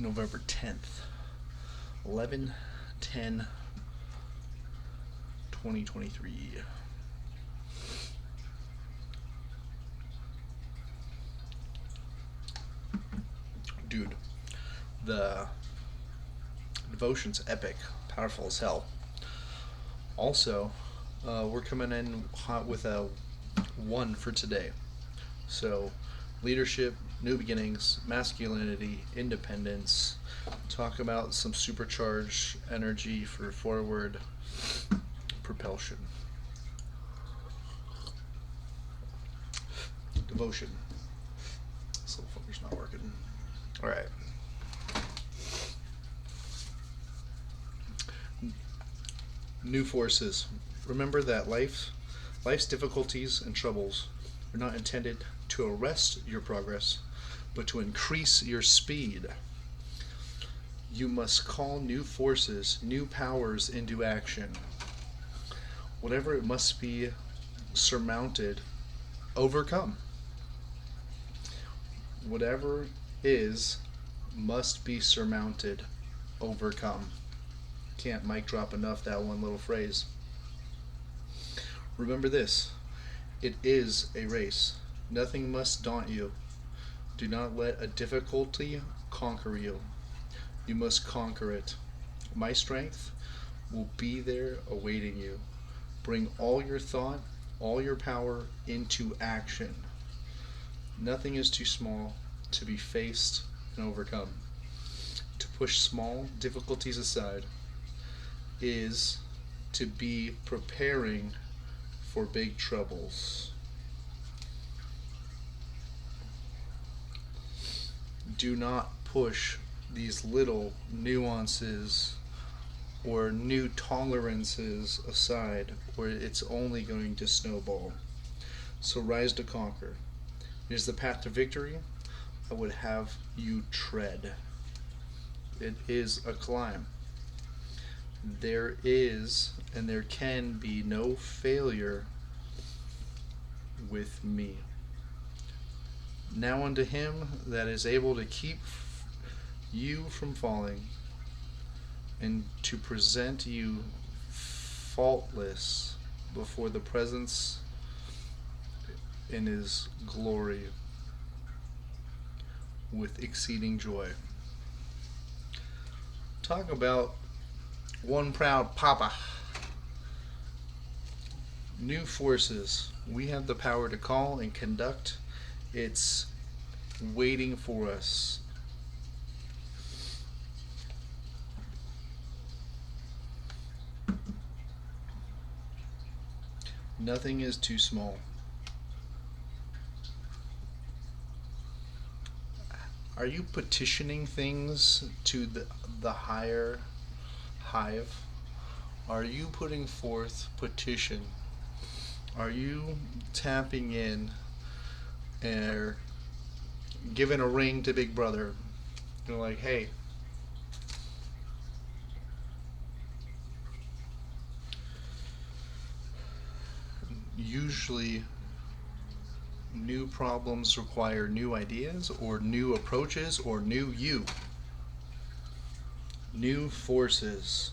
November 10th, 11/10/2023. Dude, the devotion's epic, powerful as hell. Also, we're coming in hot with a 1 for today. So, leadership, new beginnings, masculinity, independence. Talk about some supercharged energy for forward propulsion. Devotion. This little fucker's not working. Alright. New forces. Remember that life's difficulties and troubles are not intended to arrest your progress, but to increase your speed. You must call new forces, new powers into action. Whatever it must be surmounted, overcome. Whatever is must be surmounted, overcome. Can't mic drop enough that one little phrase. Remember this, it is a race. Nothing must daunt you. Do not let a difficulty conquer you. You must conquer it. My strength will be there awaiting you. Bring all your thought, all your power into action. Nothing is too small to be faced and overcome. To push small difficulties aside is to be preparing for big troubles. Do not push these little nuances or new tolerances aside, or it's only going to snowball. So rise to conquer. It is the path to victory I would have you tread. It is a climb. There is and there can be no failure with me. Now unto him that is able to keep you from falling and to present you faultless before the presence in his glory with exceeding joy. Talk about one proud papa. New forces. We have the power to call and conduct. It's waiting for us. Nothing is too small. Are you petitioning things to the higher hive? Are you putting forth petition? Are you tapping in and giving a ring to Big Brother? You're like, hey, usually new problems require new ideas or new approaches or new you. New forces.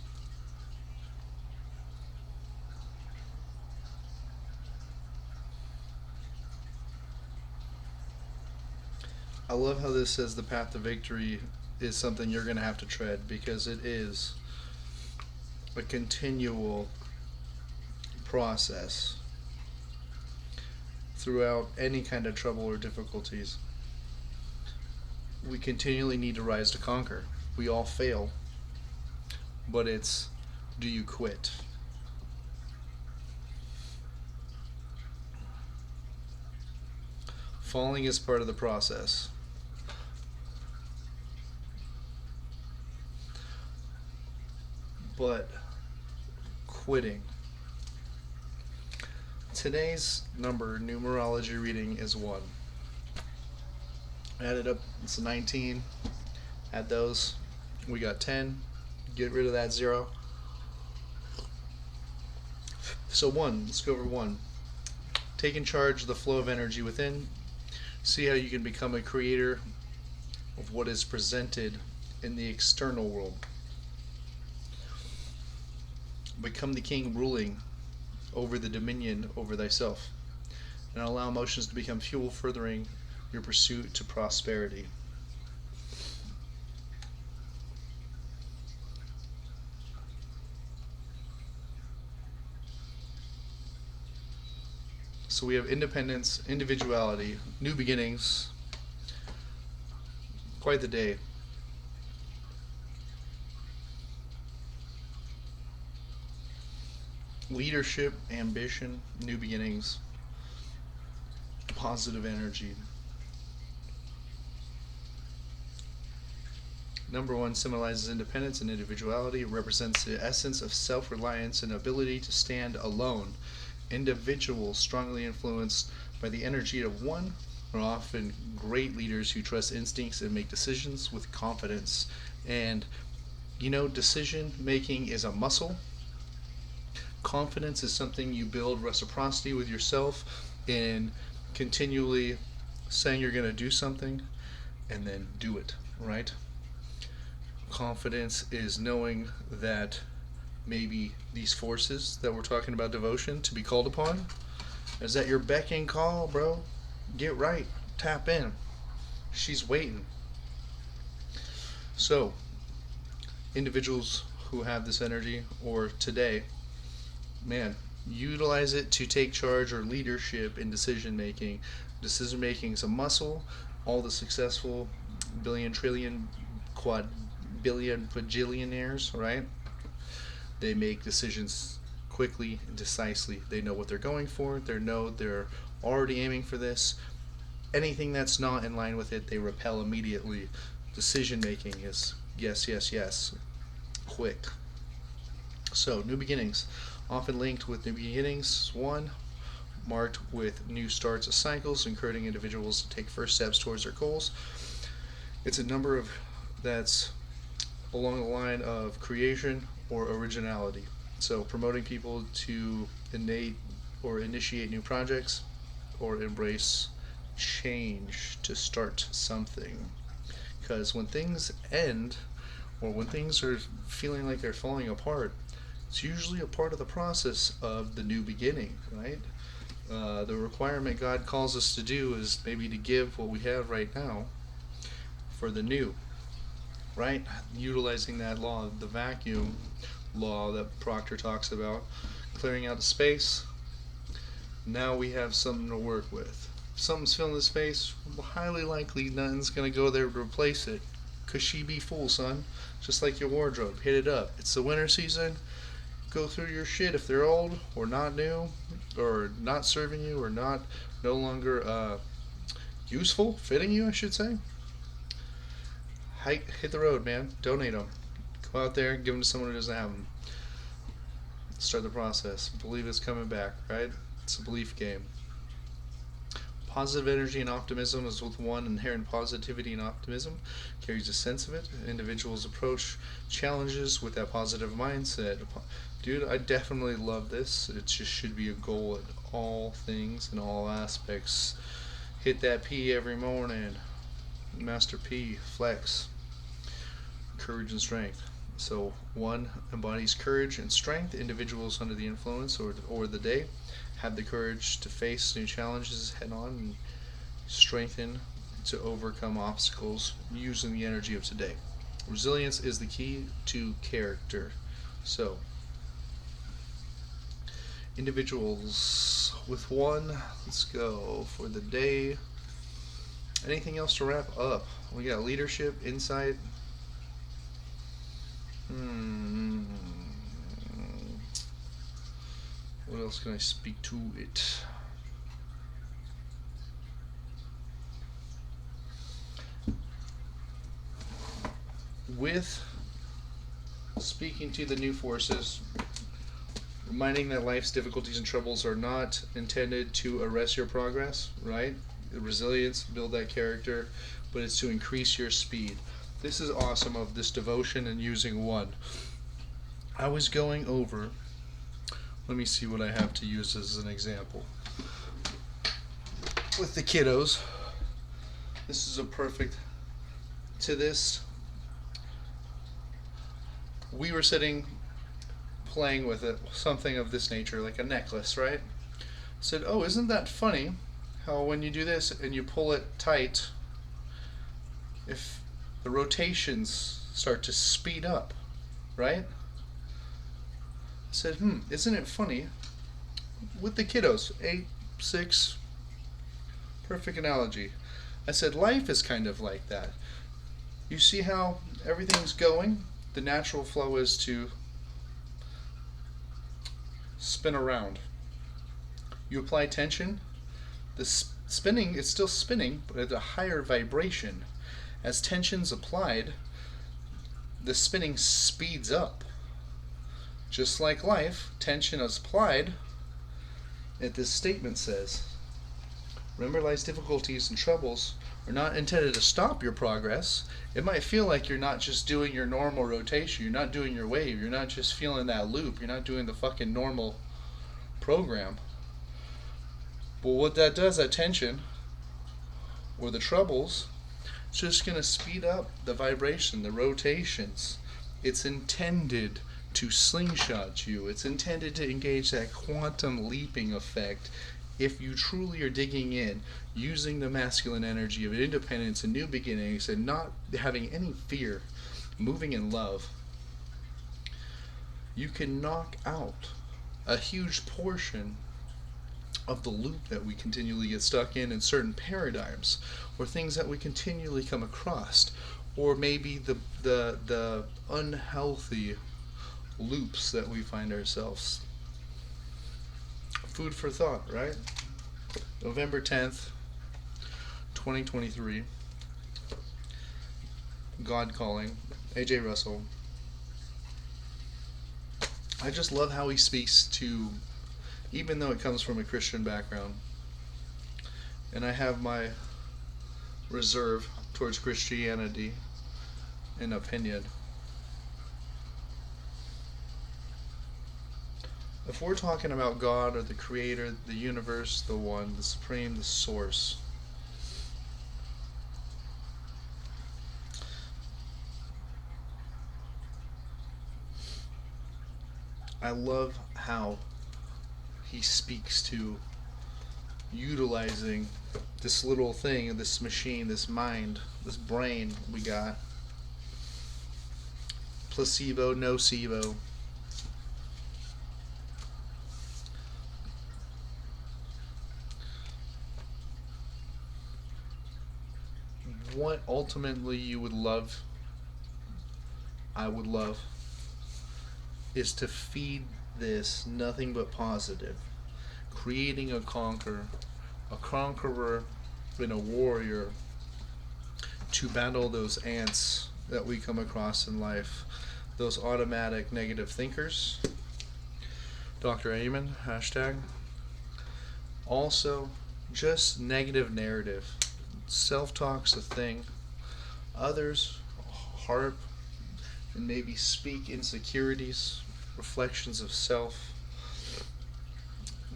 I love how this says the path to victory is something you're going to have to tread, because it is a continual process throughout any kind of trouble or difficulties. We continually need to rise to conquer. We all fail, but it's, do you quit? Falling is part of the process. But quitting. Today's numerology reading is 1. Add it up, it's 19. Add those. We got 10. Get rid of that 0. So 1, let's go over 1. Taking charge of the flow of energy within. See how you can become a creator of what is presented in the external world. Become the king ruling over the dominion over thyself, and allow emotions to become fuel furthering your pursuit to prosperity. So we have independence, individuality, new beginnings. Quite the day. Leadership, ambition, new beginnings, positive energy. Number 1 symbolizes independence and individuality. It represents the essence of self-reliance and ability to stand alone. Individuals strongly influenced by the energy of one are often great leaders who trust instincts and make decisions with confidence. And decision making is a muscle. Confidence is something you build reciprocity with yourself in continually saying you're going to do something and then do it, right? Confidence is knowing that maybe these forces that we're talking about, devotion, to be called upon, is at your beck and call, bro. Get right. Tap in. She's waiting. So, individuals who have this energy, or today, man, utilize it to take charge or leadership in decision making. Decision making is a muscle. All the successful billion, trillion, quad billion, bajillionaires, right? They make decisions quickly and decisively. They know what they're going for. They're already aiming for this. Anything that's not in line with it, they repel immediately. Decision making is yes, yes, yes. Quick. So, new beginnings. Often linked with new beginnings. 1, marked with new starts of cycles, encouraging individuals to take first steps towards their goals. It's a number that's along the line of creation or originality. So promoting people to initiate new projects or embrace change to start something. Because when things end or when things are feeling like they're falling apart, it's usually a part of the process of the new beginning, right? The requirement God calls us to do is maybe to give what we have right now for the new, right? Utilizing that law, the vacuum law that Proctor talks about, clearing out the space. Now we have something to work with. If something's filling the space, highly likely nothing's going to go there to replace it. Cause she be full, son. Just like your wardrobe. Hit it up. It's the winter season. Go through your shit if they're old or not new or not serving you or no longer useful, fitting you, I should say. Hit the road, man. Donate them. Go out there and give them to someone who doesn't have them. Start the process. Believe it's coming back, right? It's a belief game. Positive energy and optimism is with one. Inherent positivity and optimism carries a sense of it. Individuals approach challenges with that positive mindset. Dude, I definitely love this. It just should be a goal in all things, in all aspects. Hit that P every morning. Master P, flex. Courage and strength. So 1 embodies courage and strength. Individuals under the influence or the day have the courage to face new challenges head on and strengthen to overcome obstacles using the energy of today. Resilience is the key to character. So, individuals with 1, let's go for the day. Anything else to wrap up? We got leadership, insight. What else can I speak to it? With speaking to the new forces, reminding that life's difficulties and troubles are not intended to arrest your progress, right? The resilience, build that character, but it's to increase your speed. This is awesome of this devotion and using 1. I was going over, let me see what I have to use as an example. With the kiddos, this is a perfect, to this, we were sitting playing with it, something of this nature, like a necklace, right? Said, oh, isn't that funny how when you do this and you pull it tight, if the rotations start to speed up, right? I said, isn't it funny with the kiddos, 8, 6, perfect analogy. I said, life is kind of like that. You see how everything's going? The natural flow is to spin around. You apply tension, the spinning is still spinning, but at a higher vibration. As tension's applied, the spinning speeds up. Just like life, tension is applied, as this statement says. Remember, life's difficulties and troubles are not intended to stop your progress. It might feel like you're not just doing your normal rotation, you're not doing your wave, you're not just feeling that loop, you're not doing the fucking normal program. But what that does, that tension, or the troubles, it's just going to speed up the vibration, the rotations. It's intended to slingshot you. It's intended to engage that quantum leaping effect if you truly are digging in, using the masculine energy of independence and new beginnings and not having any fear, moving in love. You can knock out a huge portion of the loop that we continually get stuck in certain paradigms, or things that we continually come across, or maybe the unhealthy loops that we find ourselves. Food for thought, right? November 10th, 2023. God Calling, A.J. Russell. I just love how he speaks to, even though it comes from a Christian background, and I have my reserve towards Christianity and opinion. If we're talking about God or the Creator, the universe, the One, the Supreme, the Source, I love how he speaks to utilizing this little thing, this machine, this mind, this brain we got. Placebo, nocebo. What ultimately you would love, I would love, is to feed this nothing but positive, creating a conqueror and a warrior to battle those ants that we come across in life, those automatic negative thinkers. Dr. Amen, hashtag. Also, just negative narrative. Self-talk's a thing. Others harp and maybe speak insecurities, reflections of self,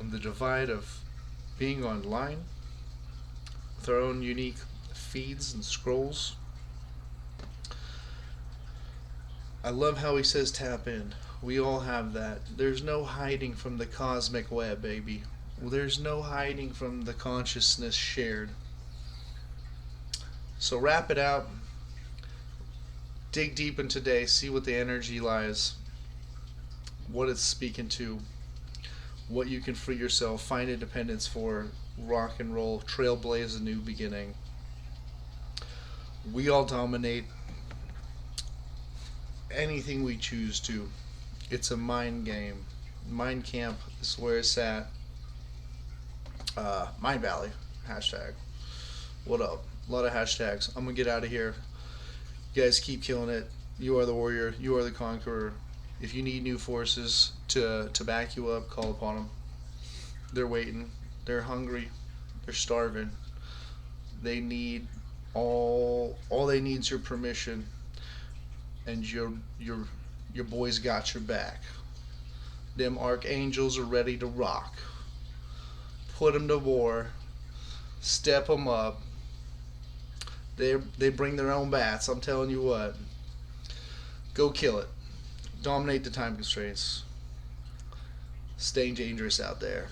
and the divide of being online with our own unique feeds and scrolls. I love how he says tap in. We all have that. There's no hiding from the cosmic web, baby. There's no hiding from the consciousness shared. So wrap it out. Dig deep in today. See what the energy lies. What it's speaking to. What you can free yourself. Find independence for. Rock and roll. Trailblaze a new beginning. We all dominate anything we choose to. It's a mind game. Mind camp is where it's at. Mind Valley. Hashtag. What up? A lot of hashtags. I'm gonna get out of here. You guys keep killing it. You are the warrior. You are the conqueror. If you need new forces to back you up, call upon them. They're waiting. They're hungry. They're starving. They need all they need is your permission, and your boys got your back. Them archangels are ready to rock. Put them to war. Step them up. They bring their own bats. I'm telling you what. Go kill it. Dominate the time constraints. Staying dangerous out there.